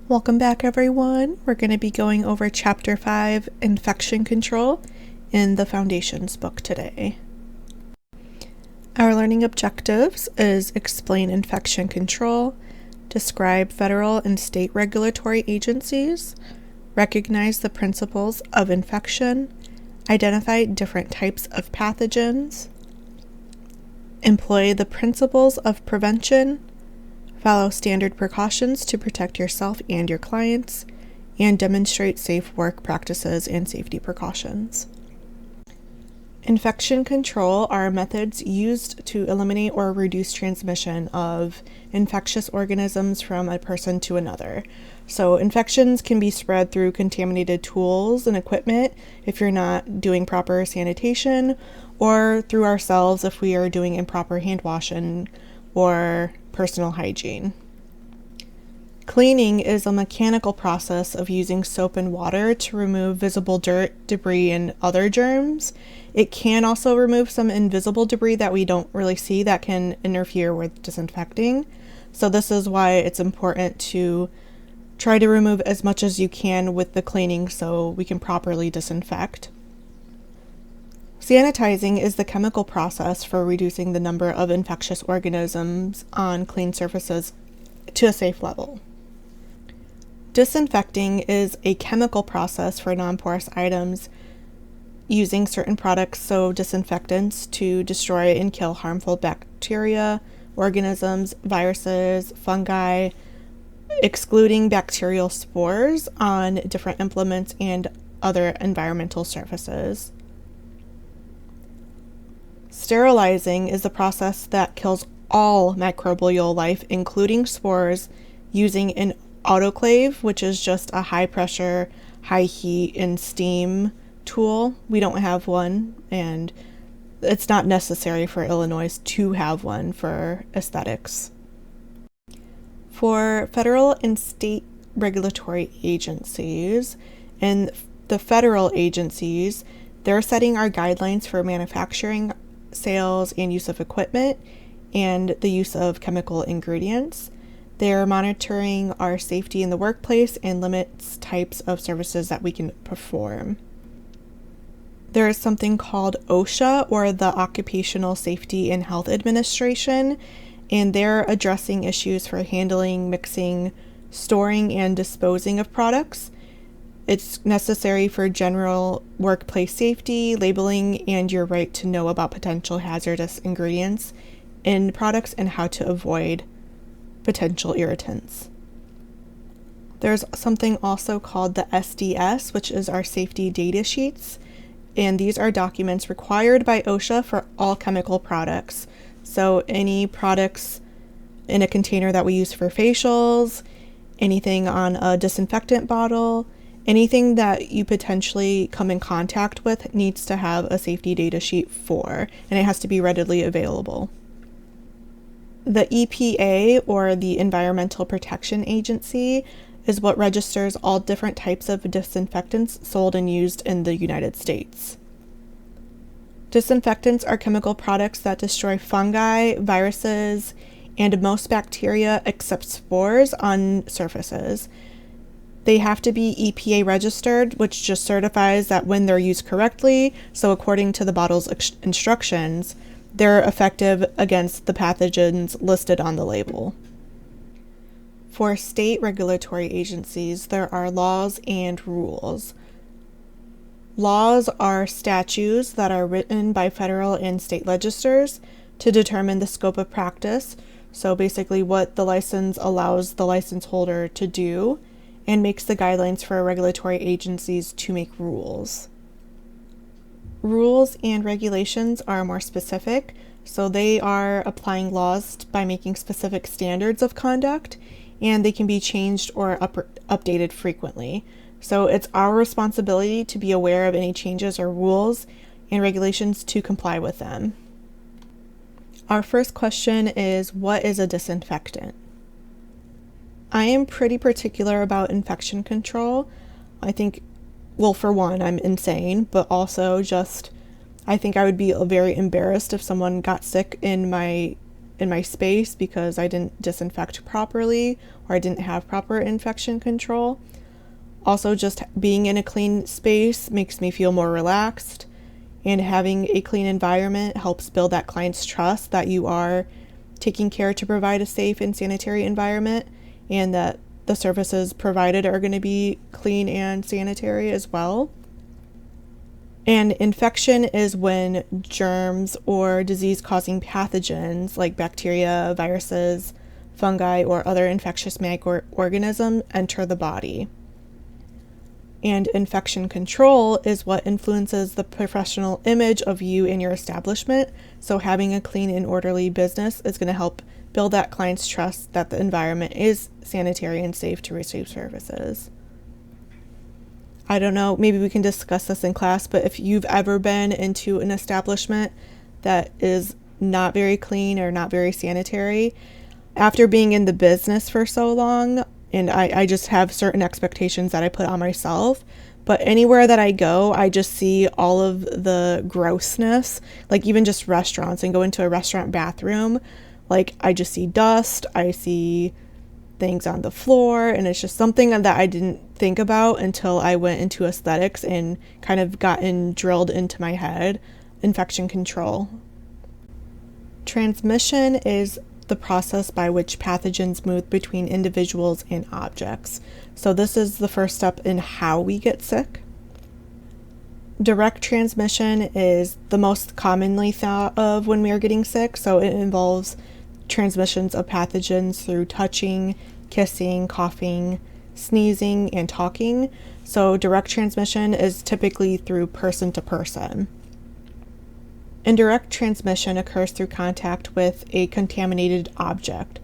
Welcome back, everyone. We're going to be going over Chapter 5, Infection Control, in the Foundations book today. Our learning objectives is explain infection control, describe federal and state regulatory agencies, recognize the principles of infection, identify different types of pathogens, employ the principles of prevention, follow standard precautions to protect yourself and your clients, and demonstrate safe work practices and safety precautions. Infection control are methods used to eliminate or reduce transmission of infectious organisms from a person to another. So infections can be spread through contaminated tools and equipment if you're not doing proper sanitation, or through ourselves if we are doing improper hand washing or personal hygiene. Cleaning is a mechanical process of using soap and water to remove visible dirt, debris, and other germs. It can also remove some invisible debris that we don't really see that can interfere with disinfecting. So this is why it's important to try to remove as much as you can with the cleaning so we can properly disinfect. Sanitizing is the chemical process for reducing the number of infectious organisms on clean surfaces to a safe level. Disinfecting is a chemical process for non-porous items using certain products, so disinfectants, to destroy and kill harmful bacteria, organisms, viruses, fungi, excluding bacterial spores on different implements and other environmental surfaces. Sterilizing is the process that kills all microbial life, including spores, using an autoclave, which is just a high pressure, high heat, and steam tool. We don't have one, and it's not necessary for Illinois to have one for aesthetics. For federal and state regulatory agencies, and the federal agencies, they're setting our guidelines for manufacturing, sales, and use of equipment, and the use of chemical ingredients. They're monitoring our safety in the workplace and limits types of services that we can perform. There is something called OSHA, or the Occupational Safety and Health Administration, and they're addressing issues for handling, mixing, storing, and disposing of products. It's necessary for general workplace safety, labeling, and your right to know about potential hazardous ingredients in products and how to avoid potential irritants. There's something also called the SDS, which is our safety data sheets, and these are documents required by OSHA for all chemical products. So any products in a container that we use for facials, anything on a disinfectant bottle, anything that you potentially come in contact with needs to have a safety data sheet for, and it has to be readily available. The EPA, or the Environmental Protection Agency, is what registers all different types of disinfectants sold and used in the United States. Disinfectants are chemical products that destroy fungi, viruses, and most bacteria except spores on surfaces. They have to be EPA registered, which just certifies that when they're used correctly, so according to the bottle's instructions, they're effective against the pathogens listed on the label. For state regulatory agencies, there are laws and rules. Laws are statutes that are written by federal and state legislators to determine the scope of practice, so basically what the license allows the license holder to do, and makes the guidelines for regulatory agencies to make rules. Rules and regulations are more specific, so they are applying laws by making specific standards of conduct, and they can be changed or updated frequently. So it's our responsibility to be aware of any changes or rules and regulations to comply with them. Our first question is, what is a disinfectant? I am pretty particular about infection control. I think, well, for one, I'm insane, but also just, I think I would be very embarrassed if someone got sick in my in my space because I didn't disinfect properly or I didn't have proper infection control. Also, just being in a clean space makes me feel more relaxed, and having a clean environment helps build that client's trust that you are taking care to provide a safe and sanitary environment, and that the services provided are going to be clean and sanitary as well. And infection is when germs or disease-causing pathogens like bacteria, viruses, fungi, or other infectious microorganisms enter the body. And infection control is what influences the professional image of you and your establishment. So having a clean and orderly business is going to help build that client's trust that the environment is sanitary and safe to receive services. I don't know, maybe we can discuss this in class, but if you've ever been into an establishment that is not very clean or not very sanitary, after being in the business for so long, and I just have certain expectations that I put on myself, but anywhere that I go, I just see all of the grossness, like even just restaurants, and go into a restaurant bathroom, like I just see dust, I see things on the floor, and it's just something that I didn't think about until I went into aesthetics and kind of gotten drilled into my head. Infection control. Transmission is the process by which pathogens move between individuals and objects. So this is the first step in how we get sick. Direct transmission is the most commonly thought of when we are getting sick. So it involves transmissions of pathogens through touching, kissing, coughing, sneezing, and talking. So direct transmission is typically through person to person. Indirect transmission occurs through contact with a contaminated object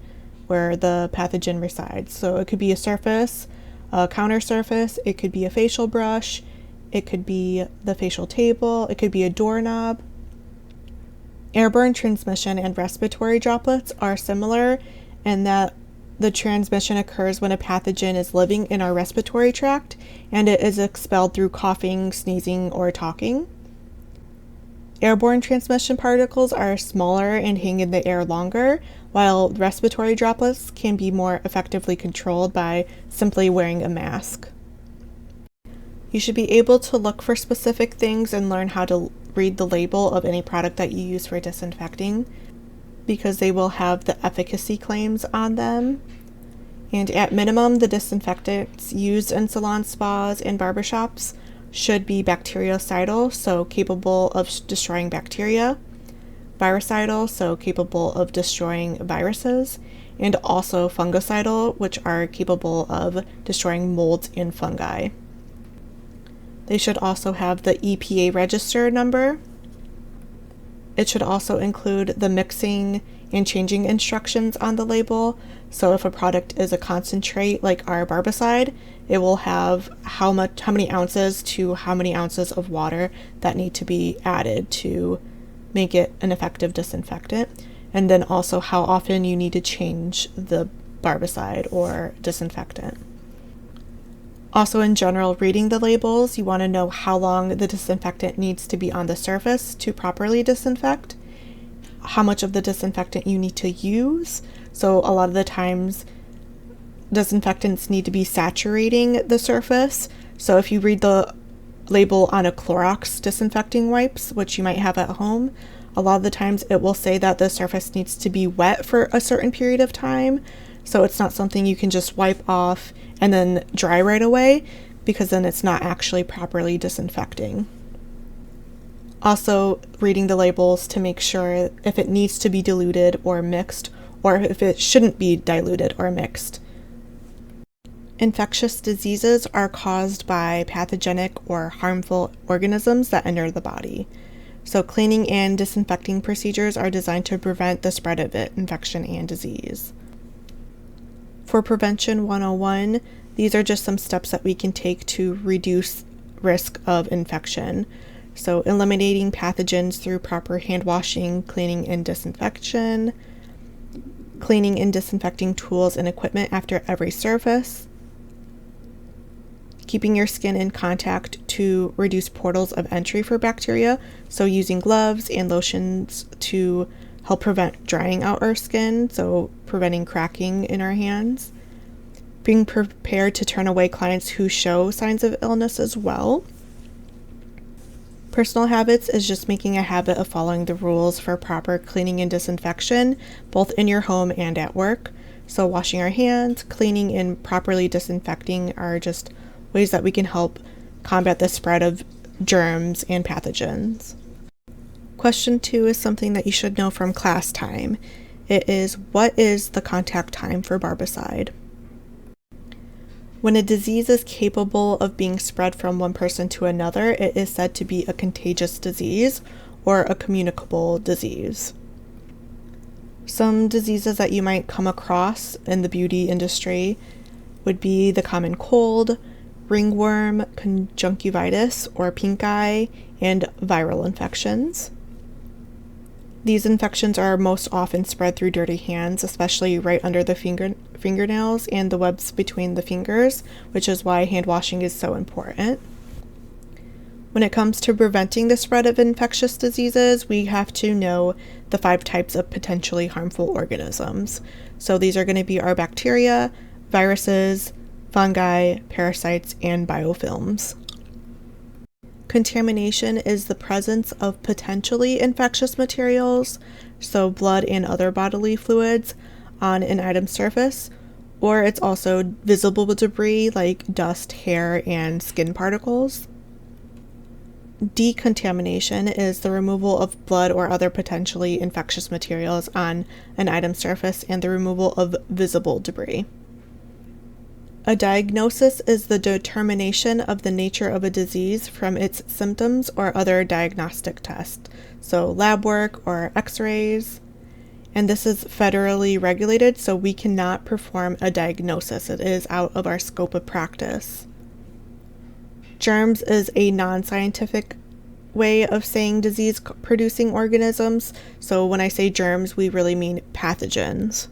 where the pathogen resides. So it could be a surface, a counter surface, it could be a facial brush, it could be the facial table, it could be a doorknob. Airborne transmission and respiratory droplets are similar in that the transmission occurs when a pathogen is living in our respiratory tract and it is expelled through coughing, sneezing, or talking. Airborne transmission particles are smaller and hang in the air longer, while respiratory droplets can be more effectively controlled by simply wearing a mask. You should be able to look for specific things and learn how to read the label of any product that you use for disinfecting, because they will have the efficacy claims on them. And at minimum, the disinfectants used in salons, spas, and barbershops should be bactericidal, so capable of destroying bacteria, virucidal, so capable of destroying viruses, and also fungicidal, which are capable of destroying molds and fungi. They should also have the EPA register number. It should also include the mixing and changing instructions on the label. So if a product is a concentrate like our Barbicide, it will have how many ounces to how many ounces of water that need to be added to make it an effective disinfectant. And then also how often you need to change the Barbicide or disinfectant. Also, in general, reading the labels, you want to know how long the disinfectant needs to be on the surface to properly disinfect, how much of the disinfectant you need to use. So a lot of the times, disinfectants need to be saturating the surface. So if you read the label on a Clorox disinfecting wipes, which you might have at home, a lot of the times it will say that the surface needs to be wet for a certain period of time. So it's not something you can just wipe off and then dry right away, because then it's not actually properly disinfecting. Also, reading the labels to make sure if it needs to be diluted or mixed, or if it shouldn't be diluted or mixed. Infectious diseases are caused by pathogenic or harmful organisms that enter the body. So cleaning and disinfecting procedures are designed to prevent the spread of infection and disease. For Prevention 101, these are just some steps that we can take to reduce risk of infection. So eliminating pathogens through proper hand washing, cleaning and disinfection, cleaning and disinfecting tools and equipment after every surface, keeping your skin in contact to reduce portals of entry for bacteria, so using gloves and lotions to help prevent drying out our skin, so preventing cracking in our hands. Being prepared to turn away clients who show signs of illness as well. Personal habits is just making a habit of following the rules for proper cleaning and disinfection, both in your home and at work. So washing our hands, cleaning, and properly disinfecting are just ways that we can help combat the spread of germs and pathogens. Question 2 is something that you should know from class time. It is, what is the contact time for barbicide? When a disease is capable of being spread from one person to another, it is said to be a contagious disease or a communicable disease. Some diseases that you might come across in the beauty industry would be the common cold, ringworm, conjunctivitis or pink eye, and viral infections. These infections are most often spread through dirty hands, especially right under the fingernails and the webs between the fingers, which is why hand washing is so important. When it comes to preventing the spread of infectious diseases, we have to know the 5 types of potentially harmful organisms. So these are going to be our bacteria, viruses, fungi, parasites, and biofilms. Contamination is the presence of potentially infectious materials, so blood and other bodily fluids, on an item's surface, or it's also visible debris like dust, hair, and skin particles. Decontamination is the removal of blood or other potentially infectious materials on an item's surface and the removal of visible debris. A diagnosis is the determination of the nature of a disease from its symptoms or other diagnostic tests, so lab work or x-rays. And this is federally regulated, so we cannot perform a diagnosis. It is out of our scope of practice. Germs is a non-scientific way of saying disease-producing organisms, so when I say germs, we really mean pathogens.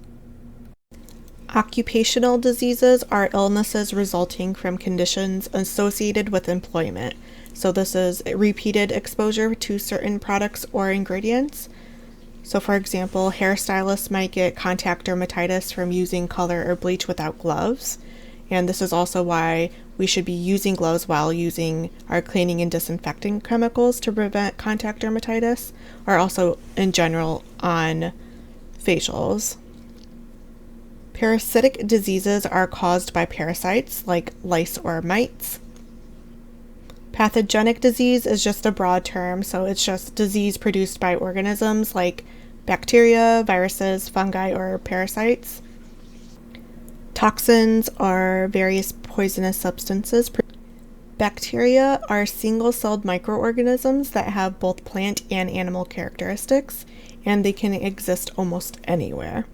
Occupational diseases are illnesses resulting from conditions associated with employment. So this is repeated exposure to certain products or ingredients. So for example, hairstylists might get contact dermatitis from using color or bleach without gloves. And this is also why we should be using gloves while using our cleaning and disinfecting chemicals to prevent contact dermatitis, or also in general on facials. Parasitic diseases are caused by parasites like lice or mites. Pathogenic disease is just a broad term, so it's just disease produced by organisms like bacteria, viruses, fungi, or parasites. Toxins are various poisonous substances. Bacteria are single-celled microorganisms that have both plant and animal characteristics, and they can exist almost anywhere.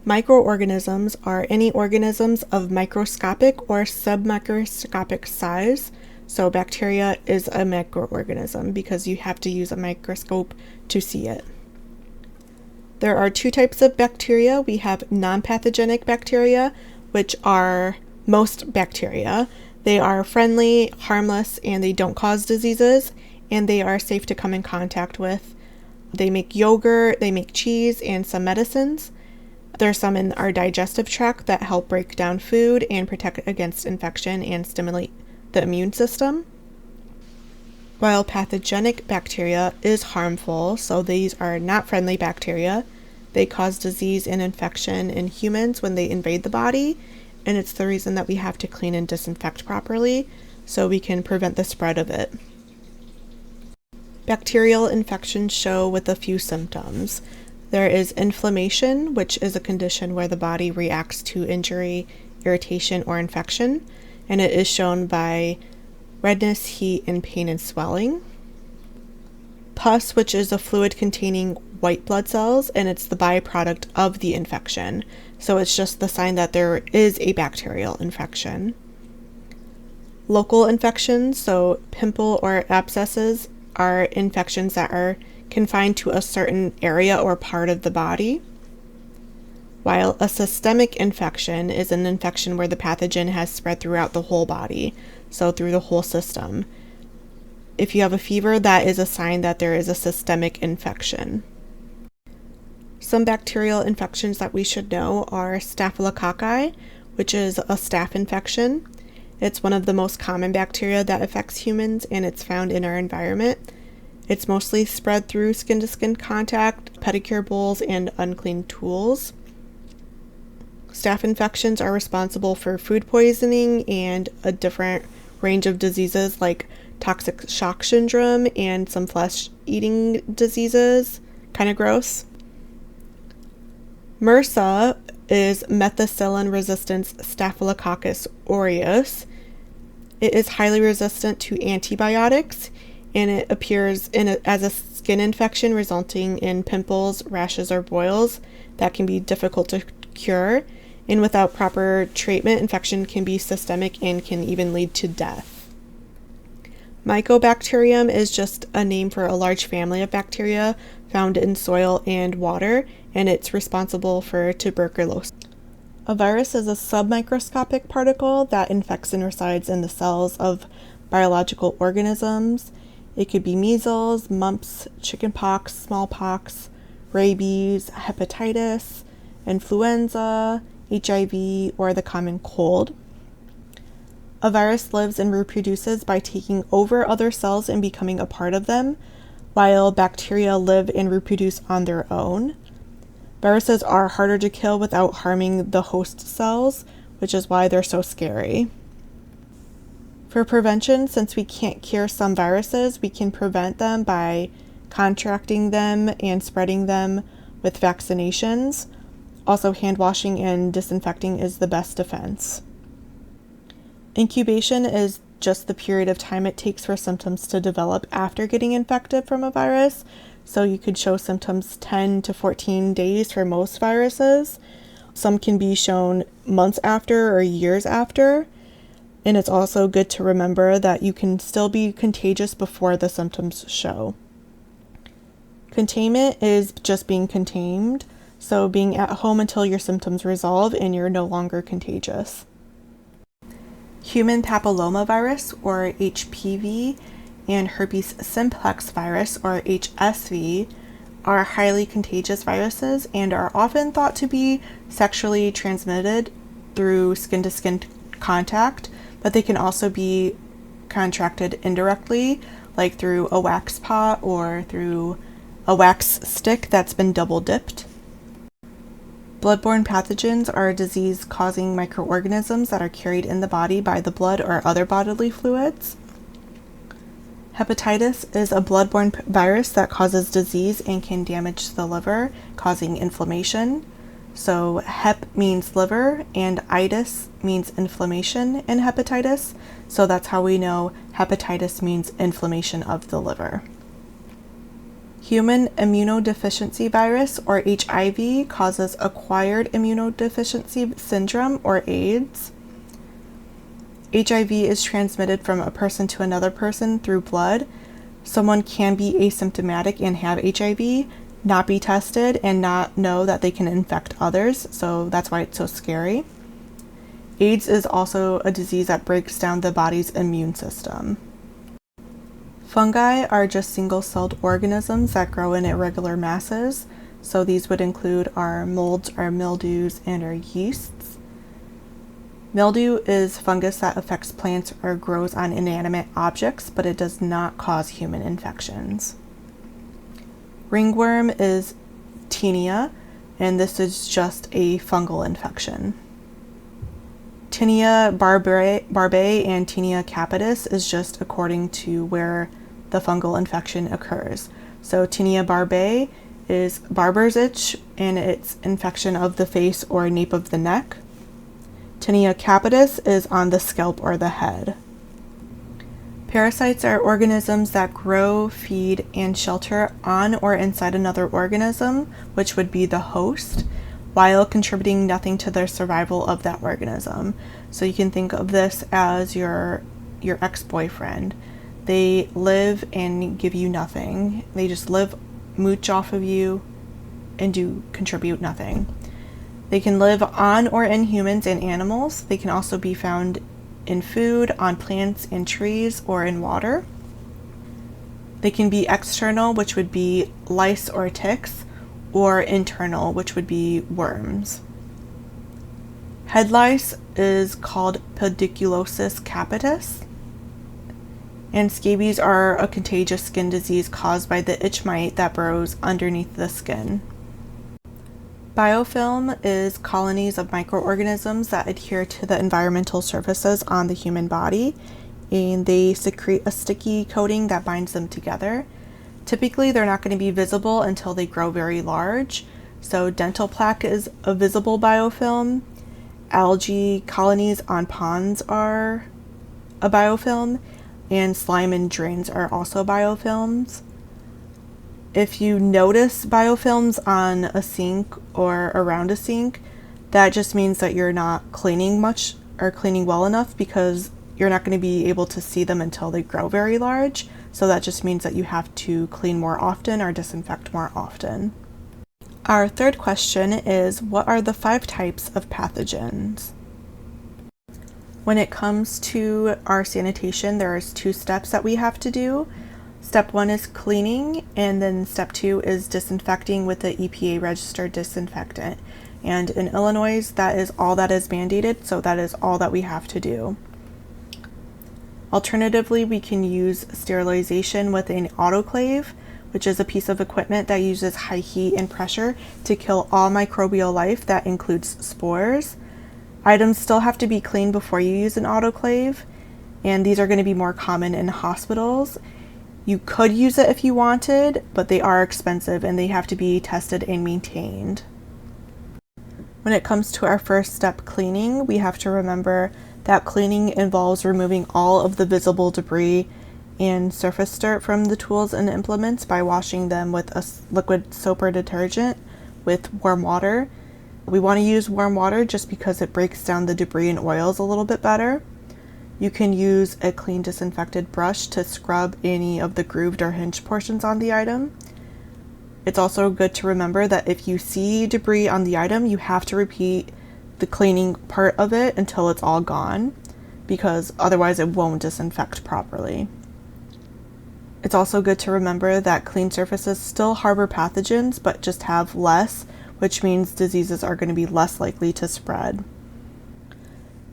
Microorganisms are any organisms of microscopic or submicroscopic size. So bacteria is a microorganism because you have to use a microscope to see it. There are 2 types of bacteria. We have non-pathogenic bacteria, which are most bacteria. They are friendly, harmless, and they don't cause diseases, and they are safe to come in contact with. They make yogurt, they make cheese, and some medicines. There's some in our digestive tract that help break down food and protect against infection and stimulate the immune system. While pathogenic bacteria is harmful, so these are not friendly bacteria, they cause disease and infection in humans when they invade the body, and it's the reason that we have to clean and disinfect properly so we can prevent the spread of it. Bacterial infections show with a few symptoms. There is inflammation, which is a condition where the body reacts to injury, irritation, or infection, and it is shown by redness, heat, and pain and swelling. Pus, which is a fluid containing white blood cells, and it's the byproduct of the infection, so it's just the sign that there is a bacterial infection. Local infections, so pimple or abscesses, are infections that are confined to a certain area or part of the body, while a systemic infection is an infection where the pathogen has spread throughout the whole body, so through the whole system. If you have a fever, that is a sign that there is a systemic infection. Some bacterial infections that we should know are Staphylococci, which is a staph infection. It's one of the most common bacteria that affects humans, and it's found in our environment. It's mostly spread through skin-to-skin contact, pedicure bowls, and unclean tools. Staph infections are responsible for food poisoning and a different range of diseases like toxic shock syndrome and some flesh-eating diseases. Kind of gross. MRSA is methicillin-resistant Staphylococcus aureus. It is highly resistant to antibiotics, and it appears as a skin infection resulting in pimples, rashes, or boils that can be difficult to cure. And without proper treatment, infection can be systemic and can even lead to death. Mycobacterium is just a name for a large family of bacteria found in soil and water, and it's responsible for tuberculosis. A virus is a submicroscopic particle that infects and resides in the cells of biological organisms. It could be measles, mumps, chickenpox, smallpox, rabies, hepatitis, influenza, HIV, or the common cold. A virus lives and reproduces by taking over other cells and becoming a part of them, while bacteria live and reproduce on their own. Viruses are harder to kill without harming the host cells, which is why they're so scary. For prevention, since we can't cure some viruses, we can prevent them by contracting them and spreading them with vaccinations. Also, hand washing and disinfecting is the best defense. Incubation is just the period of time it takes for symptoms to develop after getting infected from a virus. So you could show symptoms 10 to 14 days for most viruses. Some can be shown months after or years after. And it's also good to remember that you can still be contagious before the symptoms show. Containment is just being contained, so being at home until your symptoms resolve and you're no longer contagious. Human papillomavirus, or HPV, and herpes simplex virus, or HSV, are highly contagious viruses and are often thought to be sexually transmitted through skin-to-skin contact, but they can also be contracted indirectly, like through a wax pot or through a wax stick that's been double dipped. Bloodborne pathogens are disease-causing microorganisms that are carried in the body by the blood or other bodily fluids. Hepatitis is a bloodborne virus that causes disease and can damage the liver, causing inflammation. So hep means liver, and itis means inflammation in hepatitis. So that's how we know hepatitis means inflammation of the liver. Human immunodeficiency virus, or HIV, causes acquired immunodeficiency syndrome, or AIDS. HIV is transmitted from a person to another person through blood. Someone can be asymptomatic and have HIV, not be tested, and not know that they can infect others, so that's why it's so scary. AIDS is also a disease that breaks down the body's immune system. Fungi are just single-celled organisms that grow in irregular masses, so these would include our molds, our mildews, and our yeasts. Mildew is fungus that affects plants or grows on inanimate objects, but it does not cause human infections. Ringworm is Tinea, and this is just a fungal infection. Tinea barbae and Tinea capitis is just according to where the fungal infection occurs. So Tinea barbae is barber's itch, and it's infection of the face or nape of the neck. Tinea capitis is on the scalp or the head. Parasites are organisms that grow, feed, and shelter on or inside another organism, which would be the host, while contributing nothing to the survival of that organism. So you can think of this as your ex-boyfriend. They live and give you nothing. They just live, mooch off of you, and contribute nothing. They can live on or in humans and animals. They can also be found in food, on plants and trees, or in water. They can be external, which would be lice or ticks, or internal, which would be worms. Head lice is called pediculosis capitis, and scabies are a contagious skin disease caused by the itch mite that burrows underneath the skin. Biofilm is colonies of microorganisms that adhere to the environmental surfaces on the human body, and they secrete a sticky coating that binds them together. Typically, they're not going to be visible until they grow very large. So dental plaque is a visible biofilm. Algae colonies on ponds are a biofilm, and slime and drains are also biofilms. If you notice biofilms on a sink or around a sink, that just means that you're not cleaning much or cleaning well enough, because you're not going to be able to see them until they grow very large. So that just means that you have to clean more often or disinfect more often. Our third question is, what are the 5 types of pathogens? When it comes to our sanitation, there's 2 steps that we have to do. Step 1 is cleaning, and then step 2 is disinfecting with the EPA registered disinfectant. And in Illinois, that is all that is mandated, so that is all that we have to do. Alternatively, we can use sterilization with an autoclave, which is a piece of equipment that uses high heat and pressure to kill all microbial life that includes spores. Items still have to be cleaned before you use an autoclave, and these are going to be more common in hospitals. You could use it if you wanted, but they are expensive and they have to be tested and maintained. When it comes to our first step, cleaning, we have to remember that cleaning involves removing all of the visible debris and surface dirt from the tools and implements by washing them with a liquid soap or detergent with warm water. We want to use warm water just because it breaks down the debris and oils a little bit better. You can use a clean disinfected brush to scrub any of the grooved or hinged portions on the item. It's also good to remember that if you see debris on the item, you have to repeat the cleaning part of it until it's all gone, because otherwise it won't disinfect properly. It's also good to remember that clean surfaces still harbor pathogens, but just have less, which means diseases are going to be less likely to spread.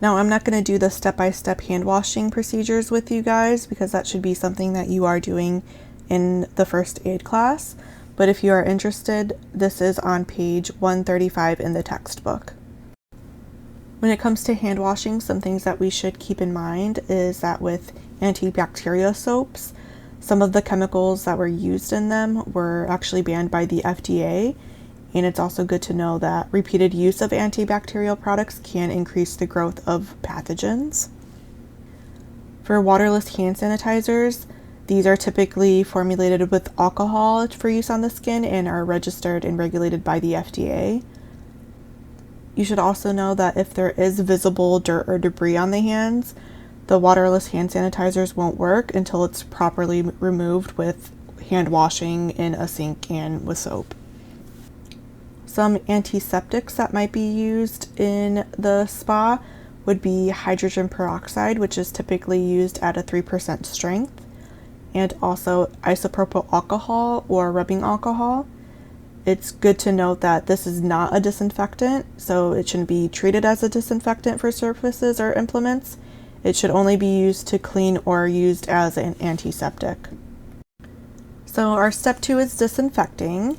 Now, I'm not going to do the step-by-step hand washing procedures with you guys, because that should be something that you are doing in the first aid class. But if you are interested, this is on page 135 in the textbook. When it comes to hand washing, some things that we should keep in mind is that with antibacterial soaps, some of the chemicals that were used in them were actually banned by the FDA. And it's also good to know that repeated use of antibacterial products can increase the growth of pathogens. For waterless hand sanitizers, these are typically formulated with alcohol for use on the skin and are registered and regulated by the FDA. You should also know that if there is visible dirt or debris on the hands, the waterless hand sanitizers won't work until it's properly removed with hand washing in a sink and with soap. Some antiseptics that might be used in the spa would be hydrogen peroxide, which is typically used at a 3% strength, and also isopropyl alcohol or rubbing alcohol. It's good to note that this is not a disinfectant, so it shouldn't be treated as a disinfectant for surfaces or implements. It should only be used to clean or used as an antiseptic. So our step 2 is disinfecting.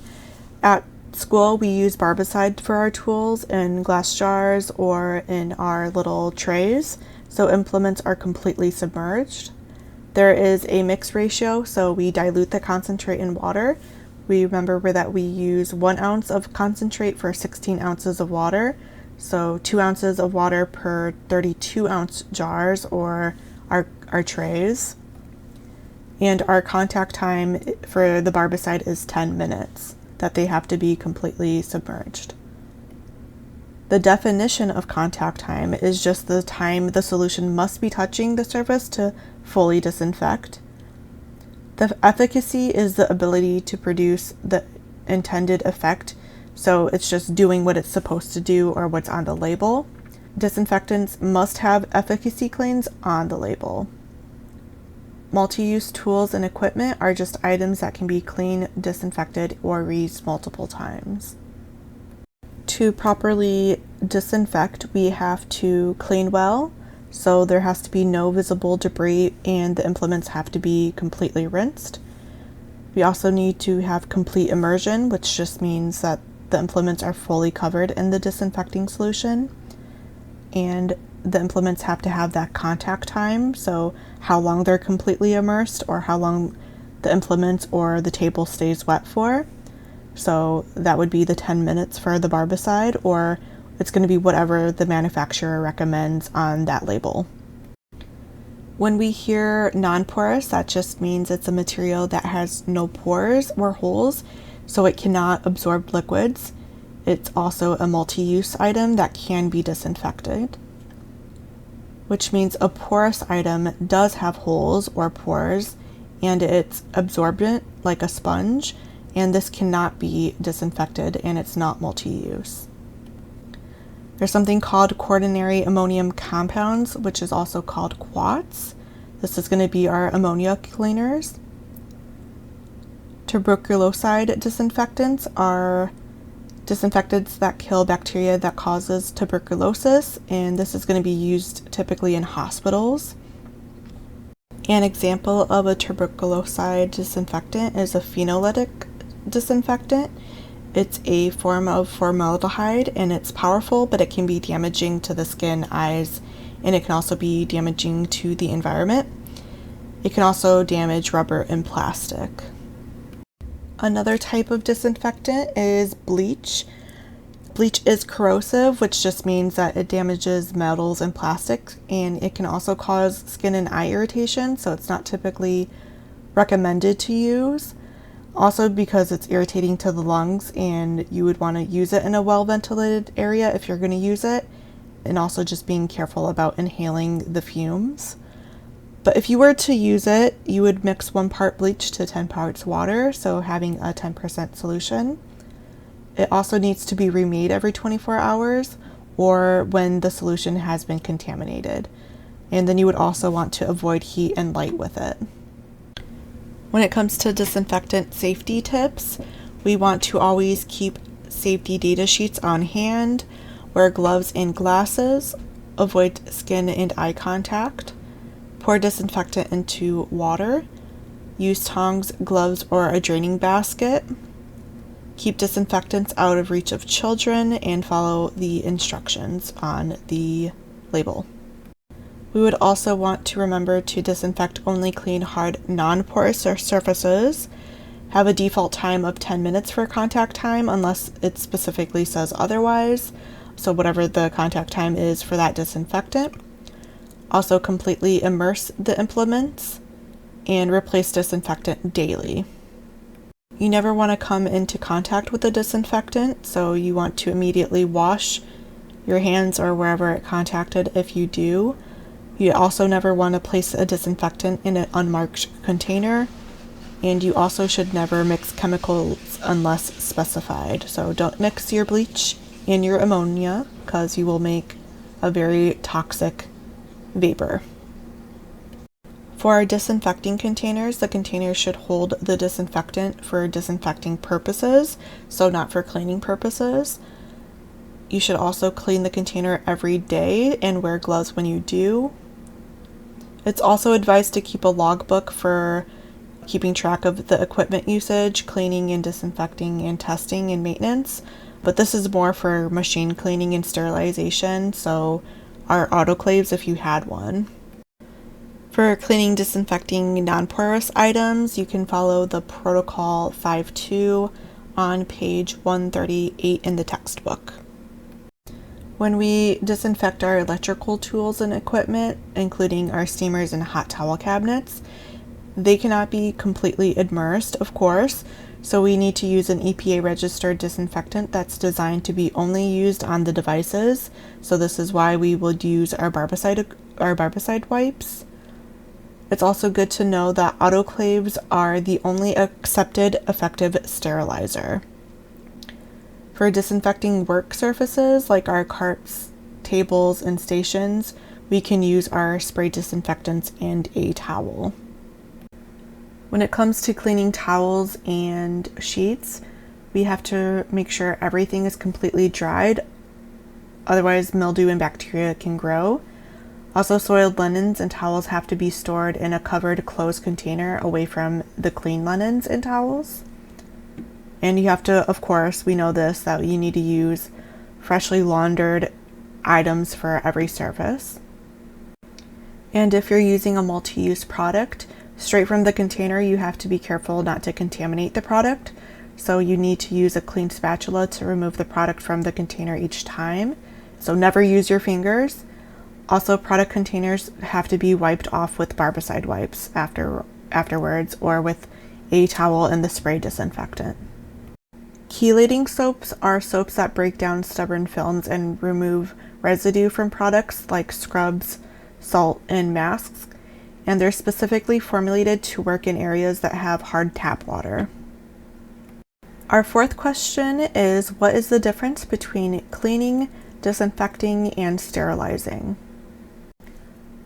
At school, we use barbicide for our tools in glass jars or in our little trays, so implements are completely submerged. There is a mix ratio, so we dilute the concentrate in water. We remember that we use 1 ounce of concentrate for 16 ounces of water, so 2 ounces of water per 32-ounce jars or our trays. And our contact time for the barbicide is 10 minutes, that they have to be completely submerged. The definition of contact time is just the time the solution must be touching the surface to fully disinfect. The efficacy is the ability to produce the intended effect, so it's just doing what it's supposed to do or what's on the label. Disinfectants must have efficacy claims on the label. Multi-use tools and equipment are just items that can be cleaned, disinfected, or reused multiple times. To properly disinfect, we have to clean well, so there has to be no visible debris and the implements have to be completely rinsed. We also need to have complete immersion, which just means that the implements are fully covered in the disinfecting solution. And the implements have to have that contact time, so how long they're completely immersed or how long the implements or the table stays wet for. So that would be the 10 minutes for the barbicide, or it's going to be whatever the manufacturer recommends on that label. When we hear non-porous, that just means it's a material that has no pores or holes, so it cannot absorb liquids. It's also a multi-use item that can be disinfected, which means a porous item does have holes or pores and it's absorbent like a sponge, and this cannot be disinfected and it's not multi-use. There's something called quaternary ammonium compounds, which is also called quats. This is going to be our ammonia cleaners. Tuberculoside disinfectants are disinfectants that kill bacteria that causes tuberculosis, and this is going to be used typically in hospitals. An example of a tuberculoside disinfectant is a phenolitic disinfectant. It's a form of formaldehyde and it's powerful, but it can be damaging to the skin, eyes, and it can also be damaging to the environment. It can also damage rubber and plastic. Another type of disinfectant is bleach. Bleach is corrosive, which just means that it damages metals and plastics, and it can also cause skin and eye irritation, so it's not typically recommended to use. Also because it's irritating to the lungs and you would want to use it in a well-ventilated area if you're going to use it, and also just being careful about inhaling the fumes. But if you were to use it, you would mix 1 part bleach to 10 parts water, so having a 10% solution. It also needs to be remade every 24 hours or when the solution has been contaminated. And then you would also want to avoid heat and light with it. When it comes to disinfectant safety tips, we want to always keep safety data sheets on hand, wear gloves and glasses, avoid skin and eye contact, pour disinfectant into water, use tongs, gloves, or a draining basket, keep disinfectants out of reach of children, and follow the instructions on the label. We would also want to remember to disinfect only clean, hard, non-porous surfaces. Have a default time of 10 minutes for contact time unless it specifically says otherwise, so whatever the contact time is for that disinfectant. Also completely immerse the implements and replace disinfectant daily. You never want to come into contact with the disinfectant, so you want to immediately wash your hands or wherever it contacted if you do. You also never want to place a disinfectant in an unmarked container, and you also should never mix chemicals unless specified. So don't mix your bleach and your ammonia because you will make a very toxic vapor. For our disinfecting containers, the containers should hold the disinfectant for disinfecting purposes, so not for cleaning purposes. You should also clean the container every day and wear gloves when you do. It's also advised to keep a logbook for keeping track of the equipment usage, cleaning and disinfecting and testing and maintenance, but this is more for machine cleaning and sterilization, so our autoclaves if you had one. For cleaning, disinfecting non-porous items, you can follow the Protocol 5.2 on page 138 in the textbook. When we disinfect our electrical tools and equipment, including our steamers and hot towel cabinets, they cannot be completely immersed, of course, so we need to use an EPA registered disinfectant that's designed to be only used on the devices. So this is why we would use our barbicide wipes. It's also good to know that autoclaves are the only accepted effective sterilizer. For disinfecting work surfaces like our carts, tables, and stations, we can use our spray disinfectants and a towel. When it comes to cleaning towels and sheets, we have to make sure everything is completely dried, otherwise mildew and bacteria can grow. Also, soiled linens and towels have to be stored in a covered, closed container away from the clean linens and towels. And you have to, of course, we know this, that you need to use freshly laundered items for every service. And if you're using a multi-use product, straight from the container, you have to be careful not to contaminate the product. So you need to use a clean spatula to remove the product from the container each time. So never use your fingers. Also, product containers have to be wiped off with barbicide wipes afterwards, or with a towel and the spray disinfectant. Chelating soaps are soaps that break down stubborn films and remove residue from products like scrubs, salt, and masks, and they're specifically formulated to work in areas that have hard tap water. Our fourth question is, what is the difference between cleaning, disinfecting, and sterilizing?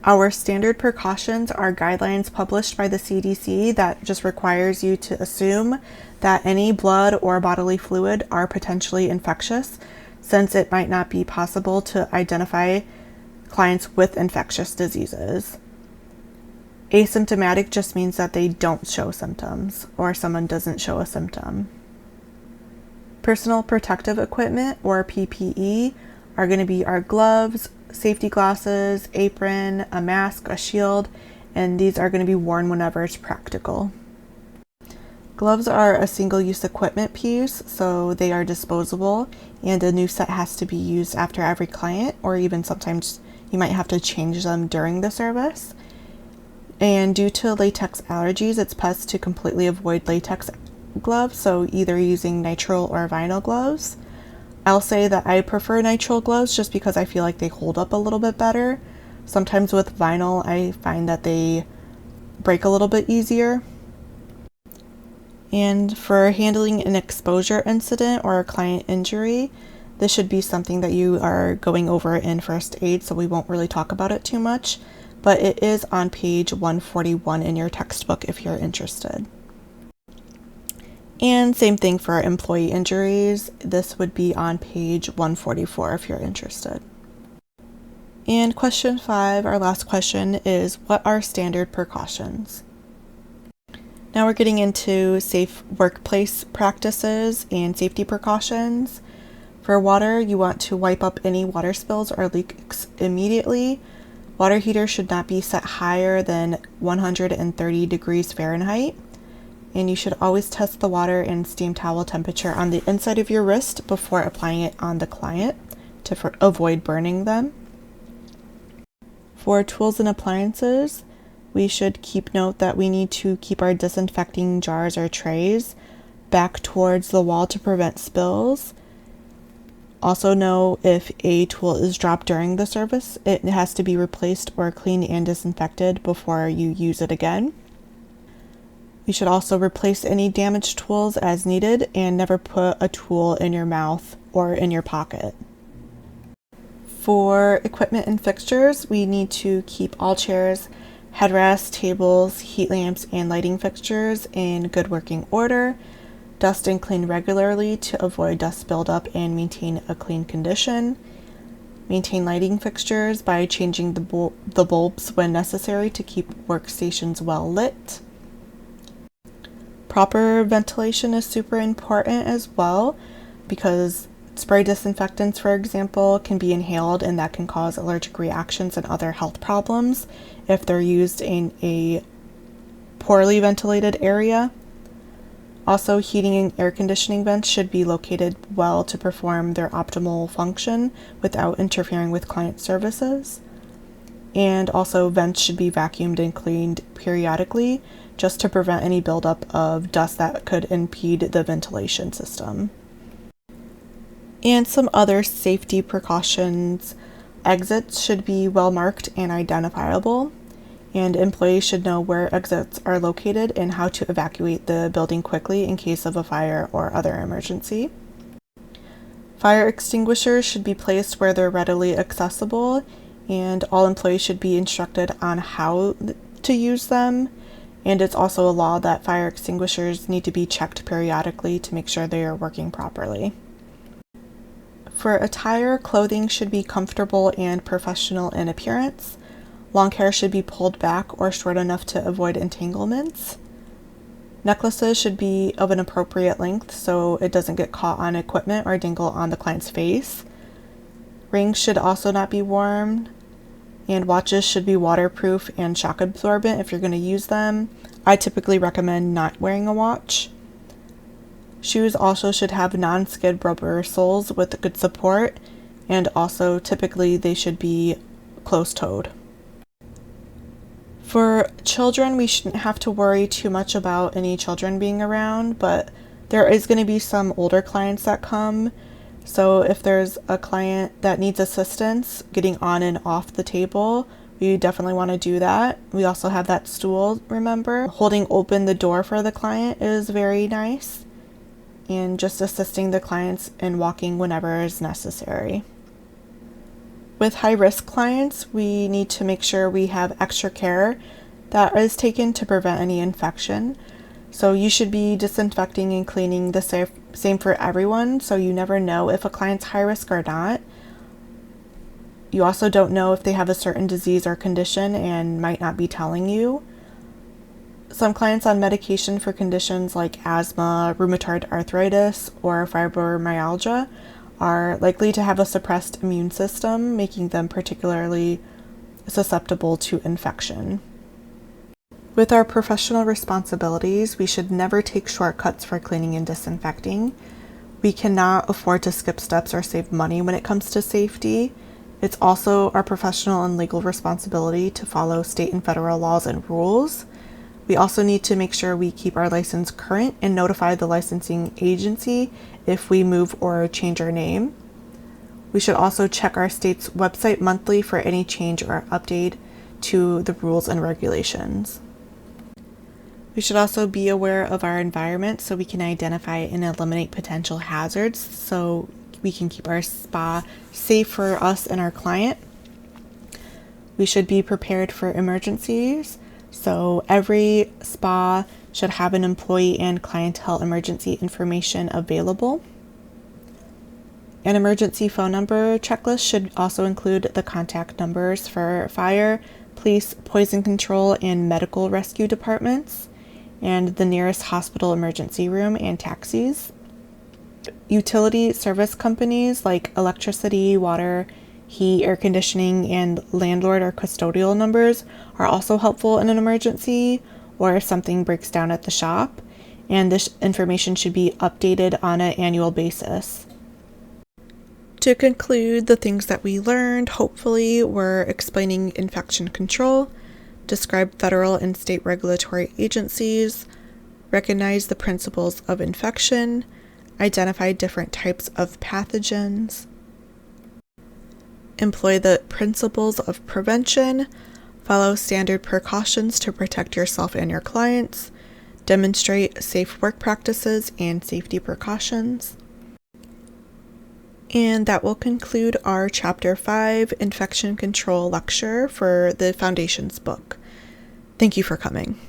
Our standard precautions are guidelines published by the CDC that just requires you to assume that any blood or bodily fluid are potentially infectious, since it might not be possible to identify clients with infectious diseases. Asymptomatic just means that they don't show symptoms, or someone doesn't show a symptom. Personal protective equipment, or PPE, are going to be our gloves, safety glasses, apron, a mask, a shield, and these are going to be worn whenever it's practical. Gloves are a single-use equipment piece, so they are disposable, and a new set has to be used after every client, or even sometimes you might have to change them during the service. And due to latex allergies, it's best to completely avoid latex gloves, so either using nitrile or vinyl gloves. I'll say that I prefer nitrile gloves just because I feel like they hold up a little bit better. Sometimes with vinyl, I find that they break a little bit easier. And for handling an exposure incident or a client injury, this should be something that you are going over in first aid, so we won't really talk about it too much, but it is on page 141 in your textbook if you're interested. And same thing for employee injuries. This would be on page 144 if you're interested. And question 5, our last question, is what are standard precautions? Now we're getting into safe workplace practices and safety precautions. For water, you want to wipe up any water spills or leaks immediately. Water heaters should not be set higher than 130 degrees Fahrenheit. And you should always test the water and steam towel temperature on the inside of your wrist before applying it on the client to avoid burning them. For tools and appliances, we should keep note that we need to keep our disinfecting jars or trays back towards the wall to prevent spills. Also know if a tool is dropped during the service, it has to be replaced or cleaned and disinfected before you use it again. We should also replace any damaged tools as needed and never put a tool in your mouth or in your pocket. For equipment and fixtures, we need to keep all chairs, headrests, tables, heat lamps, and lighting fixtures in good working order. Dust and clean regularly to avoid dust buildup and maintain a clean condition. Maintain lighting fixtures by changing the bulbs when necessary to keep workstations well lit. Proper ventilation is super important as well, because spray disinfectants, for example, can be inhaled and that can cause allergic reactions and other health problems if they're used in a poorly ventilated area. Also, heating and air conditioning vents should be located well to perform their optimal function without interfering with client services. And also, vents should be vacuumed and cleaned periodically just to prevent any buildup of dust that could impede the ventilation system. And some other safety precautions: exits should be well marked and identifiable, and employees should know where exits are located and how to evacuate the building quickly in case of a fire or other emergency. Fire extinguishers should be placed where they're readily accessible, and all employees should be instructed on how to use them. And it's also a law that fire extinguishers need to be checked periodically to make sure they are working properly. For attire, clothing should be comfortable and professional in appearance. Long hair should be pulled back or short enough to avoid entanglements. Necklaces should be of an appropriate length so it doesn't get caught on equipment or dangle on the client's face. Rings should also not be worn, and watches should be waterproof and shock absorbent if you're going to use them. I typically recommend not wearing a watch. Shoes also should have non-skid rubber soles with good support, and also typically they should be closed-toed. For children, we shouldn't have to worry too much about any children being around, but there is going to be some older clients that come. So if there's a client that needs assistance getting on and off the table, we definitely want to do that. We also have that stool, remember? Holding open the door for the client is very nice, and just assisting the clients in walking whenever is necessary. With high-risk clients, we need to make sure we have extra care that is taken to prevent any infection. So you should be disinfecting and cleaning the same for everyone, so you never know if a client's high risk or not. You also don't know if they have a certain disease or condition and might not be telling you. Some clients on medication for conditions like asthma, rheumatoid arthritis, or fibromyalgia are likely to have a suppressed immune system, making them particularly susceptible to infection. With our professional responsibilities, we should never take shortcuts for cleaning and disinfecting. We cannot afford to skip steps or save money when it comes to safety. It's also our professional and legal responsibility to follow state and federal laws and rules. We also need to make sure we keep our license current and notify the licensing agency if we move or change our name. We should also check our state's website monthly for any change or update to the rules and regulations. We should also be aware of our environment so we can identify and eliminate potential hazards so we can keep our spa safe for us and our client. We should be prepared for emergencies. So every spa should have an employee and clientele emergency information available. An emergency phone number checklist should also include the contact numbers for fire, police, poison control, and medical rescue departments, and the nearest hospital emergency room and taxis. Utility service companies like electricity, water, heat, air conditioning, and landlord or custodial numbers are also helpful in an emergency or if something breaks down at the shop, and this information should be updated on an annual basis. To conclude, the things that we learned, hopefully, were explaining infection control, describe federal and state regulatory agencies, recognize the principles of infection, identify different types of pathogens, employ the principles of prevention, follow standard precautions to protect yourself and your clients, demonstrate safe work practices and safety precautions. And that will conclude our Chapter 5 Infection Control lecture for the Foundations book. Thank you for coming.